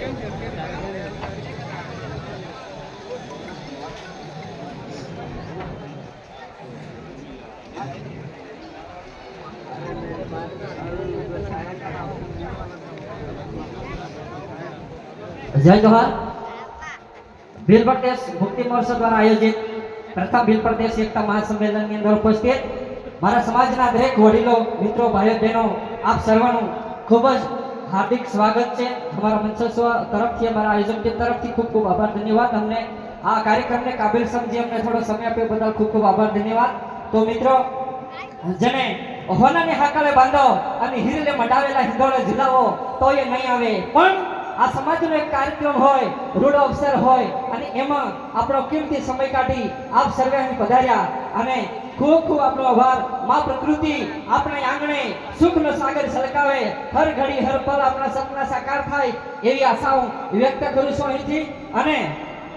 જય જોહાર. ભીલ પ્રદેશ મુક્તિ મહોત્સવ દ્વારા આયોજિત પ્રથમ ભીલ પ્રદેશ એકતા મહાસંમેલનની અંદર ઉપસ્થિત મારા સમાજના દરેક વડીલો, મિત્રો, ભાઈઓ, બહેનો, આપ સર્વનું ખૂબ જ હાર્દિક સ્વાગત છે. અમારા મંચસ્વ તરફથી, અમારા આયોજક ટીમ તરફથી ખૂબ ખૂબ આભાર, ધન્યવાદ. અમને આ કાર્યક્રમને કાબિલ સમજી અમને થોડો સમય આપ્યો બદલ ખૂબ ખૂબ આભાર, ધન્યવાદ. તો મિત્રો, જેને હોનાની હાકલે બાંધો અને હીરલે મંડાવેલા હિંદોળે ઝુલાવો તો એ નહીં આવે, પણ આ સમાજનો એક કાર્યક્રમ હોય, રૂડ અવસર હોય અને એમાં આપણો કિંમતી સમય કાઢી આપ સર્વે અહીં પધાર્યા અને ખૂબ ખૂબ આપણો આભાર. માં પ્રકૃતિ આપણે આંગણે સુખનો સાગર છલકાવે, હર ઘડી હર પલ આપણા સપના સાકાર થાય એવી આશાઓ વ્યક્ત કરું છું અહીંથી. અને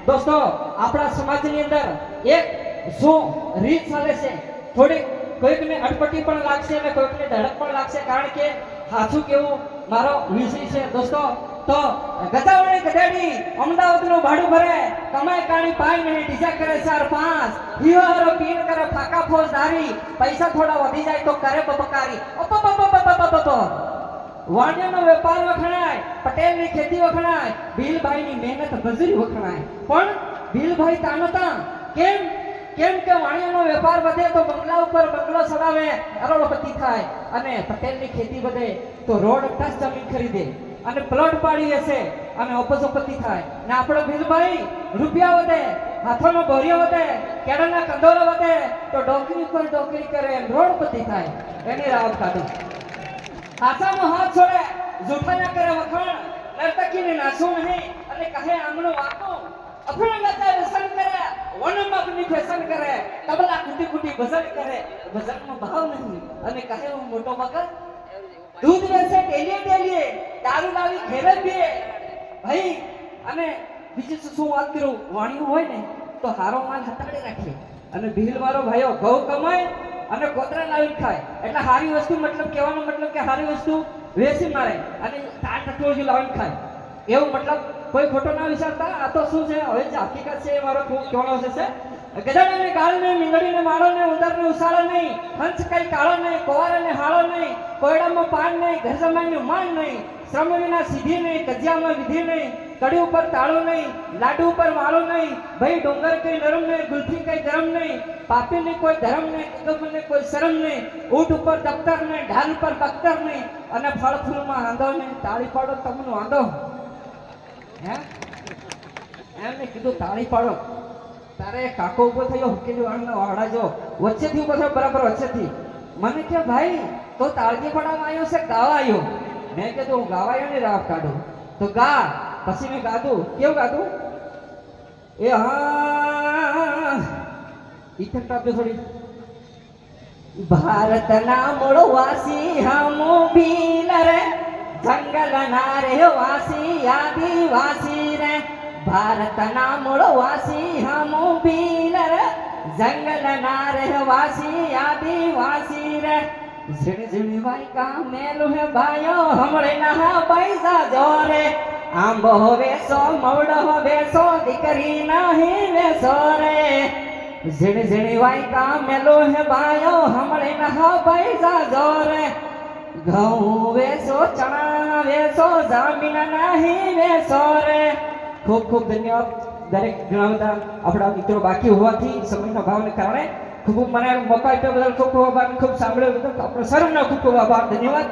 દોસ્તો, આપણા સમાજની અંદર એક શું રીત ચાલે છે, થોડીક કોઈકને અટપટી પણ લાગશે અને કોઈકને ધડક પણ લાગશે, કારણ કે સાચું કેવું મારો વિષય છે દોસ્તો. તો ગધાવણી ગધેડી અમદાવાદનું ભાડું ભરે, કમાઈ કાણી પાઈ નહીં, ડીજા કરે 4-5, હિયો પીન કરે ફાકા ફોજદારી, પૈસા થોડા વધી જાય તો કરે બબકારી. વાણિયાનો વેપાર વખણાય, પટેલની ખેતી વખણાય, ભીલભાઈની મહેનત મજૂરી વખણાય, પણ ભીલભાઈ તાનતા કેમ કેમ કે વાણિયાનો વેપાર વધે તો બંગલા ઉપર બંગલો ચડાવે, અરોડપતિ થાય, અને પટેલની ખેતી વધે તો રોડ ટચ જમીન ખરીદે અને પ્લોટ પાડી હશે અને અપજોપતિ થાય. ને આપણો ભીલભાઈ રૂપિયા વધે, હાથોનો બોરિયો વધે, કેળાના કંદોરો વધે તો ડોકરી પર ડોકરી કરે, રોડપતિ થાય. એની રાવ કાઢો. આશાનો હાથ છોડે, જૂઠાના કરે વખાણ, નર્તકીને નાચવું નહીં અને કહે આંગણો વાંકો, અફણા ગાતા વ્યસન કરે, વનમગની ફેશન કરે, તબલા કુટી કુટી ભજન કરે, ભજનમાં ભાવ નહીં અને કહે હું મોટો મગજ. દૂધ વેચે ડેલીએ ડેલીએ, દારૂ લાવી ઘેર જ પીએ ભાઈ. અને બીજું શું વાત કરું, વાણિયું હોય ને તો હારો માલ હતાડી રાખે અને ભીલ વાળો ભાઈઓ ઘઉં કમાય અને કોતરા લાવી ખાય. એટલે હારી વસ્તુ, મતલબ કહેવાનો મતલબ કે હારી વસ્તુ વેચી મારે અને તાર ટકોજી લાવીને ખાય, એવું મતલબ કોઈ ખોટો ના વિચારતા. આ તો શું છે, હવે જે હકીકત છે એ મારો ખૂબ કહેવાનો છે. ગધાડાને ગાળ નહીં, મીંગડીને માળો નહીં, ઉંદરને ઉસાળો નહીં, હંસ કઈ કાળો નહીં, કોવારાને હાળો નહીં, કોયડામાં પાન નહીં, ઘર જમાઈનું માન નહીં, શ્રમ વિના સિદ્ધિ નહીં, કજિયામાં વિધિ નહીં, કડી ઉપર તાળું નહીં, લાડુ ઉપર માળો નહીં, ભાઈ ડુંગર કઈ નરમ નહીં, ગુલફી કઈ ગરમ નહીં, પાપીને કોઈ ધર્મ નહીં, કદમને કોઈ શરમ નહીં, ઊંટ ઉપર દફતર નહીં, ઢાલ ઉપર બખ્તર નહીં અને ફળ ફૂલમાં આંધો નહીં. તાળી પાડો તમને આંધો હે એમને કીધું તાળી પાડો. તારે કાકો ઉભો થયો, હુકેલી વાળા જો વચ્ચેથી ઉભો થયો, બરાબર વચ્ચેથી. મને કે ભાઈ તો તાળજી પડાવવા આવ્યો છે ગાવા આવ્યો? મેં કીધું હું ગાવા આવ્યો ને રાવ કાઢું તો ગા. પછી મેં ગાધું. કેવું ગાધું? એ હા ઇફેક્ટ આપજો થોડી. ભારતના મૂળ વાસી હમો ભીલ રે, જંગલના રે વાસી આદિવાસી રે, ભારતના મૂળ વાસી હમો ભીલ રે, જંગલના રહેવાસી આદિવાસી રે, ઝીણ ઝીણ વાયકા મેલું હે ભાઈઓ હમણે નહા પૈસા જોરે, આંબો વેસો મવડો વેસો દીકરી નહીં વેસો રે, ઝીણ ઝીણ વાયકા મેલું હે ભાઈઓ હમણે નહા પૈસા જોરે, ઘઉં વેસો ચણા વેસો જામીન નહીં વેસો રે. ખૂબ ખૂબ ધન્યવાદ. દરેક ઘણા બધા આપણા મિત્રો બાકી હોવાથી સમયના ભાવને કારણે ખૂબ મને મોકો આપ્યો બદલ ખૂબ ખૂબ આભાર. ખૂબ સાંભળ્યો બદલ આપણો સર્વનો ખૂબ ખૂબ આભાર, ધન્યવાદ.